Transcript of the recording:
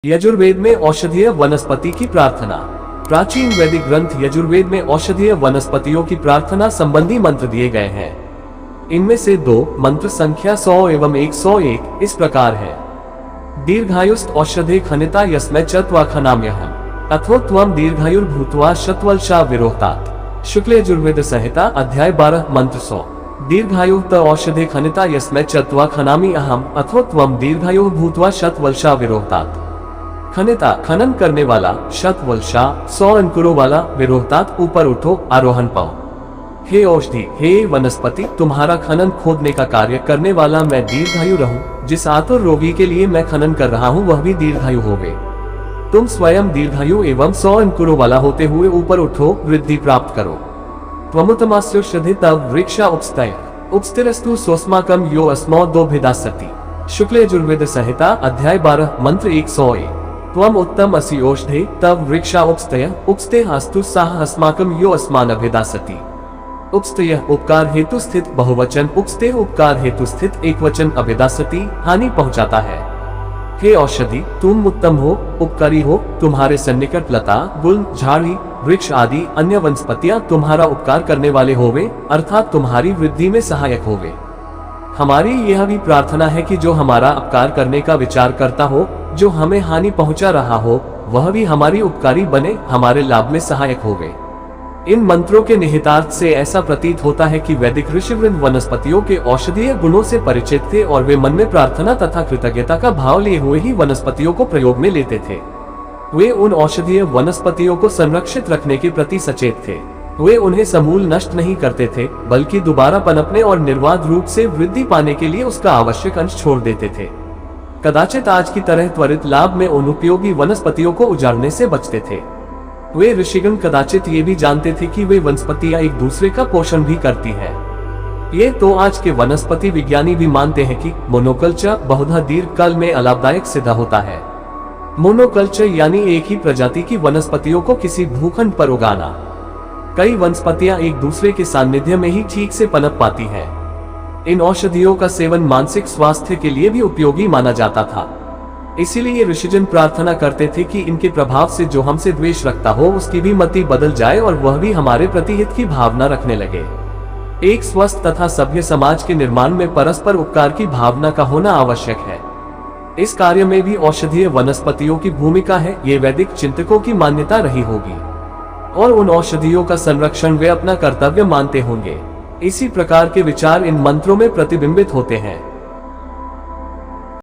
यजुर्वेद में औषधीय वनस्पति की प्रार्थना। प्राचीन वैदिक ग्रंथ यजुर्वेद में औषधीय वनस्पतियों की प्रार्थना संबंधी मंत्र दिए गए हैं। इनमें से दो मंत्र संख्या 100 एवं 101 इस प्रकार है। दीर्घायुस्त औषधे खनिता यस्मै च त्वाखनाम्यहम् अथो त्वं दीर्घायुर्भूत्वा शतवल्शा विरोहतात्। शुक्ल यजुर्वेद संहिता अध्याय 12 मंत्र 100। दीर्घायुक्त औषधे खनिता यस्मै च त्वाखनामि अहम् अथो त्वं दीर्घायुः भूत्वा शतवल्शा विरोहतात्। खनिता खनन करने वाला, शतवल्शा 100 अंकुरों वाला, विरोहतात ऊपर उठो, आरोहण पाओ। हे औषधि, हे वनस्पति, तुम्हारा खनन खोदने का कार्य करने वाला मैं दीर्घायु रहूं। जिस आतुर रोगी के लिए मैं खनन कर रहा हूं वह भी दीर्घायु होवे। तुम स्वयं दीर्घायु एवं 100 अंकुरों वाला होते हुए ऊपर उठो, वृद्धि प्राप्त करो। त्वमुतमास्योषधि तव वृक्षा उपस्तय उपस्थिरस्तु स्वस्माकं यो अस्मौ दो भिदासति। शुक्ल यजुर्वेद संहिता अध्याय 12 मंत्र 101। त्वम उत्तम असि औषधे तव वृक्षा उपस्तय उपस्ते अस्तु साह अस्माकं यो अस्मान अभिदासति। उपस्तय उपकार हेतु स्थित बहुवचन, उपस्ते उपकार हेतु स्थित एकवचन, अभिदासति हानि पहुंचाता है। हे औषधि, तुम उत्तम हो, उपकारी हो। तुम्हारे सन्निकट लता, गुल, झाड़ी, वृक्ष आदि अन्य वनस्पतियां तुम्हारा उपकार करने वाले होवे, अर्थात तुम्हारी वृद्धि में सहायक होवे। हमारी यह भी प्रार्थना है कि जो हमारा उपकार करने का विचार करता हो, जो हमें हानि पहुंचा रहा हो, वह भी हमारी उपकारी बने, हमारे लाभ में सहायक होवे। इन मंत्रों के निहितार्थ से ऐसा प्रतीत होता है कि वैदिक ऋषिवृंद वनस्पतियों के औषधीय गुणों से परिचित थे और वे मन में प्रार्थना तथा कृतज्ञता का भाव लिए हुए ही वनस्पतियों को प्रयोग में लेते थे। वे उन औषधीय वनस्पतियों को संरक्षित रखने के प्रति सचेत थे। वे उन्हें समूल नष्ट नहीं करते थे, बल्कि दोबारा पनपने और निर्वाध रूप से वृद्धि पाने के लिए उसका आवश्यक अंश छोड़ देते थे। कदाचित आज की तरह त्वरित लाभ में उन उपयोगी वनस्पतियों को उजाड़ने से बचते थे। वे ऋषिगण कदाचित ये भी जानते थे कि वे वनस्पतियां एक दूसरे का पोषण भी करती हैं। ये तो आज के वनस्पति विज्ञानी भी मानते हैं कि मोनोकल्चर बहुधा दीर्घकाल में अलाभदायक सिद्ध होता है। मोनोकल्चर यानी एक ही प्रजाति की वनस्पतियों को किसी भूखंड पर उगाना। कई वनस्पतियां एक दूसरे के सानिध्य में ही ठीक से पनप पाती हैं। इन औषधियों का सेवन मानसिक स्वास्थ्य के लिए भी उपयोगी माना जाता था। इसीलिए ऋषिजन प्रार्थना करते थे कि इनके प्रभाव से जो हमसे द्वेष रखता हो उसकी भी मति बदल जाए और वह भी हमारे प्रति हित की भावना रखने लगे। एक स्वस्थ तथा सभ्य समाज के निर्माण में परस्पर उपकार की भावना का होना आवश्यक है। इस कार्य में भी औषधीय वनस्पतियों की भूमिका है, ये वैदिक चिंतकों की मान्यता रही होगी और उन औषधियों का संरक्षण वे अपना कर्तव्य मानते होंगे। इसी प्रकार के विचार इन मंत्रों में प्रतिबिंबित होते हैं।